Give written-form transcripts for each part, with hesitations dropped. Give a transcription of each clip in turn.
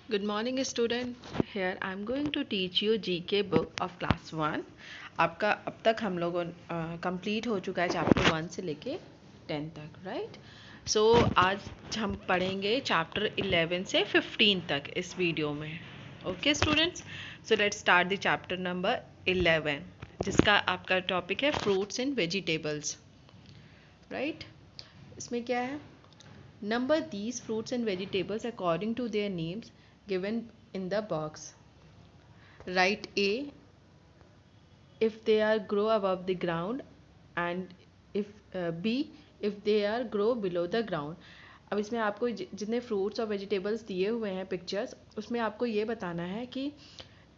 Good morning student. Here I am going to teach you GK book of class 1. आपका अब तक हम लोगों कंप्लीट हो चुका है चैप्टर 1 से लेके 10 तक, राइट? सो आज हम पढ़ेंगे चैप्टर 11 से 15 तक इस वीडियो में. Okay students, so let's start the chapter number 11 जिसका आपका टॉपिक है फ्रूट्स एंड वेजिटेबल्स, राइट? इसमें क्या है? Number these fruits and vegetables according to their names given in the box. Write A if they are grow above the ground and if B if they are grow below the ground. अब इसमें आपको जितने fruits और vegetables दिए हुए हैं pictures, उसमें आपको ये बताना है कि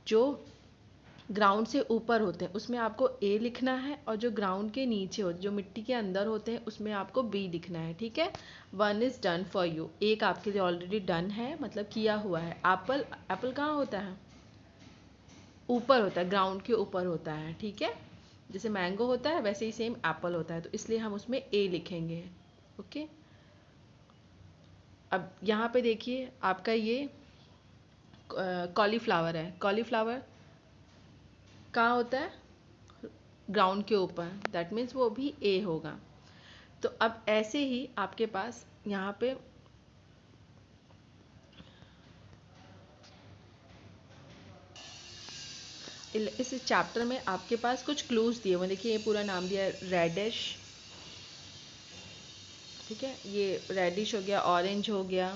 जो ग्राउंड से ऊपर होते हैं उसमें आपको ए लिखना है और जो ग्राउंड के नीचे होते जो मिट्टी के अंदर होते हैं उसमें आपको बी लिखना है. ठीक है, 1 इज़ डन फॉर यू. एक आपके लिए ऑलरेडी डन है, मतलब किया हुआ है. एप्पल, एप्पल कहाँ होता है? ऊपर होता है, ग्राउंड के ऊपर होता है. ठीक है, जैसे मैंगो होता है वैसे ही सेम एप्पल होता है, तो इसलिए हम उसमें ए लिखेंगे. ओके, अब यहाँ पे देखिए आपका ये कॉलीफ्लावर है. कॉलीफ्लावर कहाँ होता है? ग्राउंड के ऊपर. दैट मीन्स वो भी ए होगा. तो अब ऐसे ही आपके पास यहाँ पे इस चैप्टर में आपके पास कुछ क्लूज दिए हुए. देखिए ये पूरा नाम दिया है रेडिश. ठीक है, ये रेडिश हो गया, ऑरेंज हो गया,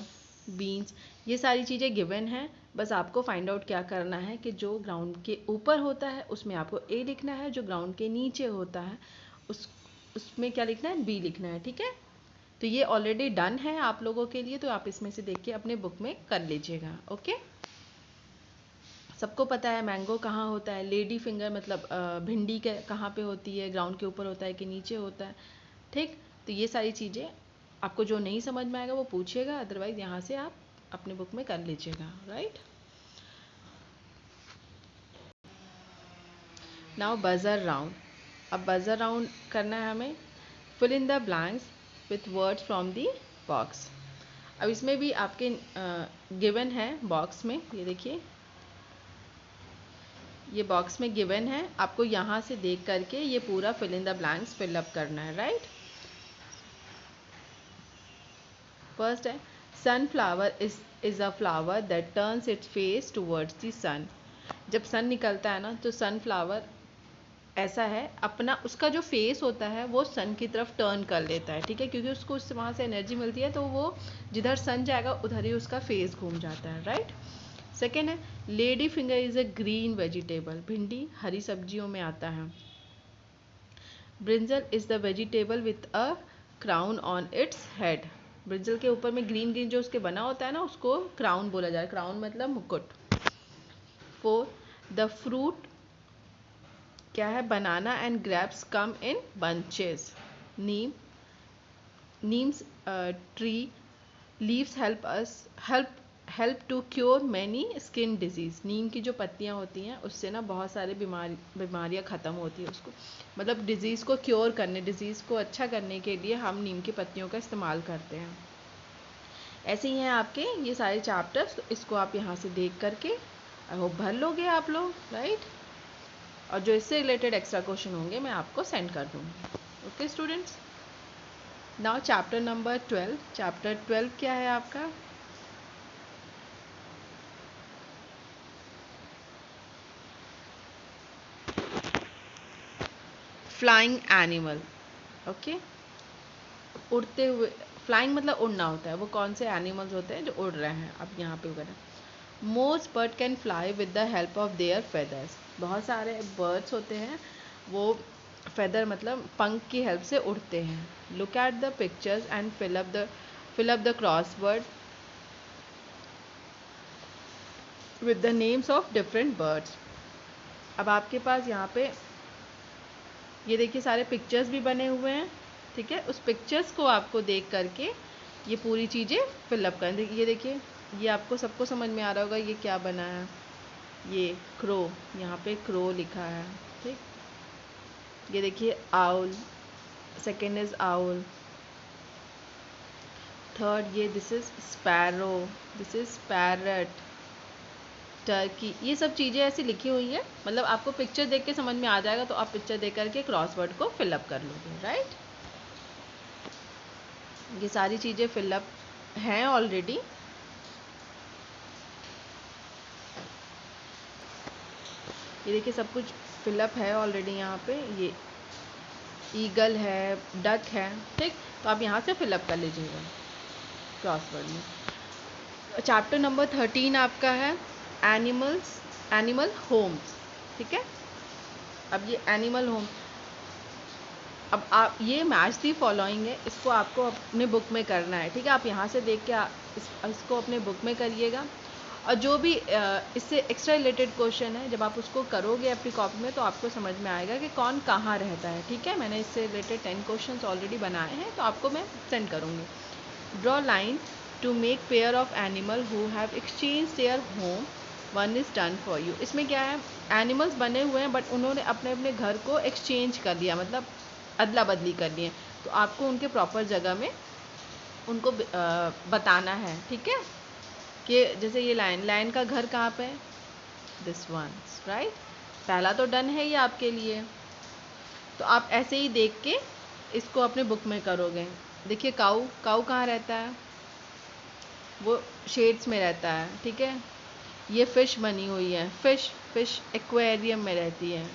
बीन्स, ये सारी चीज़ें गिवन हैं. बस आपको फाइंड आउट क्या करना है कि जो ग्राउंड के ऊपर होता है उसमें आपको ए लिखना है, जो ग्राउंड के नीचे होता है उसमें क्या लिखना है? बी लिखना है. ठीक है, तो ये ऑलरेडी डन है आप लोगों के लिए, तो आप इसमें से देख के अपने बुक में कर लीजिएगा. ओके, सबको पता है मैंगो कहाँ होता है. लेडी फिंगर मतलब भिंडी के कहाँ पे होती है? ग्राउंड के ऊपर होता है कि नीचे होता है? ठीक, तो ये सारी चीज़ें आपको जो नहीं समझ में आएगा वो पूछिएगा, अदरवाइज यहाँ से आप अपने बुक में कर लीजिएगा. Right, now buzzer round. अब बजर राउंड करना है हमें. Fill in the blanks with words from the box. अब इसमें भी आपके गिवन है बॉक्स में. ये देखिए, ये बॉक्स में गिवन है, आपको यहाँ से देख करके ये पूरा fill in the blanks fill up करना है. राइट, फर्स्ट है sunflower is a flower that turns its face towards the sun. जब सन निकलता है ना, तो सनफ्लावर ऐसा है, अपना उसका जो फेस होता है वो सन की तरफ टर्न कर लेता है. ठीक है, क्योंकि उसको उससे वहाँ से एनर्जी मिलती है, तो वो जिधर सन जाएगा उधर ही उसका फेस घूम जाता है. राइट, सेकेंड है lady finger is a green vegetable. भिंडी हरी सब्जियों में आता है. Brinjal is the vegetable with a crown on its head. Brinjal के ऊपर में ग्रीन ग्रीन जो उसके बना होता है ना, उसको क्राउन बोला जाए. क्राउन मतलब मुकुट. फोर, द फ्रूट क्या है? Banana and grapes come in bunches. Neem, neem's tree leaves help to cure many skin disease. Neem की जो पत्तियां होती हैं उससे ना बहुत सारे बीमारियां ख़त्म होती है. उसको मतलब डिज़ीज़ को क्योर करने, डिज़ीज़ को अच्छा करने के लिए हम नीम की पत्तियों का इस्तेमाल करते हैं. ऐसे ही हैं आपके ये सारे चैप्टर्स, तो इसको आप यहाँ से देख करके आई होप भर लोगे आप लोग. राइट, और जो इससे रिलेटेड एक्स्ट्रा क्वेश्चन होंगे मैं आपको सेंड कर दूँगी. Okay students, now chapter number 12. Chapter 12 क्या है आपका? Flying animal. ओके, उड़ते हुए. फ्लाइंग मतलब उड़ना होता है. वो कौन से एनिमल्स होते हैं जो उड़ रहे हैं? अब यहाँ पे वगैरह most bird can fly with the help of their feathers. बहुत सारे बर्ड्स होते हैं वो फेदर मतलब पंख की हेल्प से उड़ते हैं. Look at the pictures and fill up the crossword with the names of different birds. अब आपके पास यहाँ पे ये देखिए सारे पिक्चर्स भी बने हुए हैं. ठीक है, उस पिक्चर्स को आपको देख करके ये पूरी चीज़ें फिलअप करें. ये देखिए, ये आपको सबको समझ में आ रहा होगा ये क्या बना है. ये क्रो, यहाँ पे क्रो लिखा है. ठीक, ये देखिए owl, second is owl. Third ये this is sparrow, this is parrot. Turkey, ये सब चीज़ें ऐसी लिखी हुई हैं। मतलब आपको पिक्चर देख के समझ में आ जाएगा, तो आप पिक्चर देख करके क्रॉसवर्ड को फिलअप कर लोगे, राइट। ये सारी चीज़ें फिलअप हैं ऑलरेडी। ये देखिए सब कुछ फिलअप है ऑलरेडी यहाँ पे। ये ईगल है, डक है, ठीक। तो आप यहाँ से फिलअप कर लीजिएगा क्रॉसवर्ड में। चैप्टर नंबर 13 आपका है एनिमल होम्स, ठीक है। अब ये एनिमल होम, अब आप ये मैच दी फॉलोइंग है, इसको आपको अपने बुक में करना है, ठीक है। आप यहाँ से देख के इसको अपने बुक में करिएगा। और जो भी इससे एक्स्ट्रा रिलेटेड क्वेश्चन है, जब आप उसको करोगे अपनी कॉपी में, तो आपको समझ में आएगा कि कौन कहाँ रहता है, ठीक है। मैंने इससे रिलेटेड 10 क्वेश्चन ऑलरेडी बनाए हैं, तो आपको मैं सेंड करूँगी। Draw line to make pair of animal who have exchange their home, one is done for you. इसमें क्या है, एनिमल्स बने हुए हैं बट उन्होंने अपने अपने घर को एक्सचेंज कर लिया, मतलब अदला बदली कर लिए। तो आपको उनके प्रॉपर जगह में उनको बताना है, ठीक है। कि जैसे ये लाइन का घर कहाँ पे है, दिस वन, राइट। पहला तो डन है ये आपके लिए। तो आप ऐसे ही देख के इसको अपने बुक में करोगे। देखिए काऊ कहाँ रहता है, वो शेड्स में रहता है, ठीक है। ये फिश बनी हुई है, फिश एक्वेरियम में रहती है,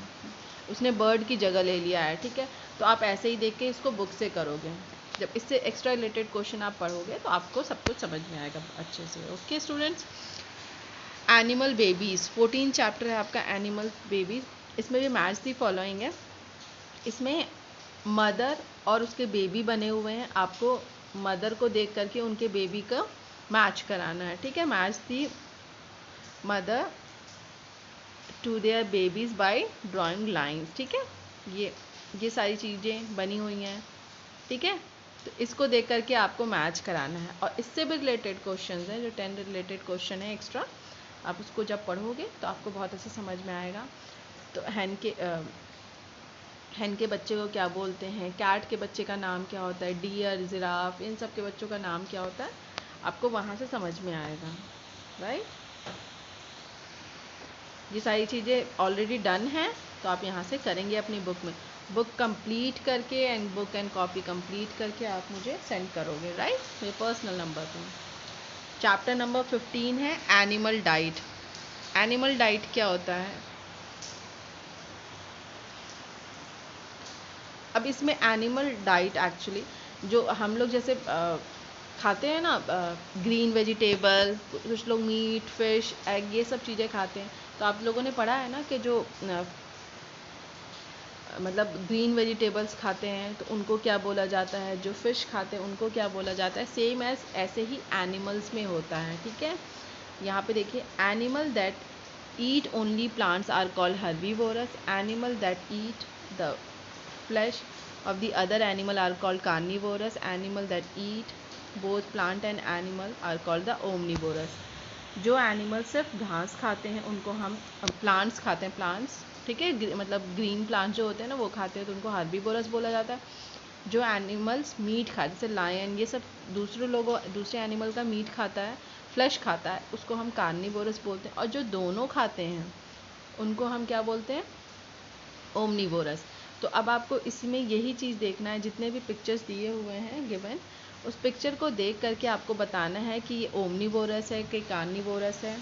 उसने बर्ड की जगह ले लिया है, ठीक है। तो आप ऐसे ही देख के इसको बुक से करोगे। जब इससे एक्स्ट्रा रिलेटेड क्वेश्चन आप पढ़ोगे तो आपको सब कुछ समझ में आएगा अच्छे से। Okay students, animal babies 14 chapter है आपका एनिमल बेबीज़। इसमें भी मैच दी फॉलोइंग है। इसमें मदर और उसके बेबी बने हुए हैं। आपको मदर को देख करके उनके बेबी का मैच कराना है, ठीक है। Match the mother to their babies by drawing lines, ठीक है। ये सारी चीज़ें बनी हुई हैं, ठीक है। तो इसको देख करके आपको मैच कराना है। और इससे भी रिलेटेड क्वेश्चन हैं, जो 10 रिलेटेड क्वेश्चन है एक्स्ट्रा, आप उसको जब पढ़ोगे तो आपको बहुत अच्छे समझ में आएगा। तो हैन के बच्चे को क्या बोलते हैं, कैट के बच्चे का नाम क्या होता है, डियर, जिराफ, इन सब के बच्चों का नाम क्या होता है, आपको वहाँ से समझ में आएगा, राइट। ये सारी चीज़ें ऑलरेडी डन हैं, तो आप यहाँ से करेंगे अपनी बुक में। बुक कंप्लीट करके and book and copy complete करके आप मुझे सेंड करोगे, राइट, मेरे पर्सनल नंबर पे। चैप्टर नंबर 15 है एनिमल डाइट। एनिमल डाइट क्या होता है, अब इसमें एनिमल डाइट एक्चुअली जो हम लोग जैसे खाते हैं ना, ग्रीन वेजिटेबल, कुछ लोग मीट, फिश, एग, ये सब चीज़ें खाते हैं। तो आप लोगों ने पढ़ा है ना कि जो मतलब ग्रीन वेजिटेबल्स खाते हैं तो उनको क्या बोला जाता है, जो फिश खाते हैं उनको क्या बोला जाता है। सेम एज ऐसे ही एनिमल्स में होता है, ठीक है। यहाँ पे देखिए, animal that eat only plants are called herbivorous, animal that eat the flesh of the other animal are called carnivorous, animal that eat both plant and animal are called the omnivorous. जो animal सिर्फ घास खाते हैं उनको हम plants खाते हैं, plants, ठीक है, मतलब ग्रीन प्लांट जो होते हैं ना वो खाते हैं तो उनको हर्बीवोरस बोला जाता है। जो एनिमल्स मीट खाते, जैसे लायन, ये सब दूसरे एनिमल का मीट खाता है, फ्लैश खाता है, उसको हम कार्निवोरस बोलते हैं। और जो दोनों खाते हैं उनको हम क्या बोलते हैं, ओमनीवोरस। तो अब आपको इसमें यही चीज़ देखना है, जितने भी पिक्चर्स दिए हुए हैं गिवन, उस पिक्चर को देख करके आपको बताना है कि ये ओमनीवोरस है कि कार्निवोरस है,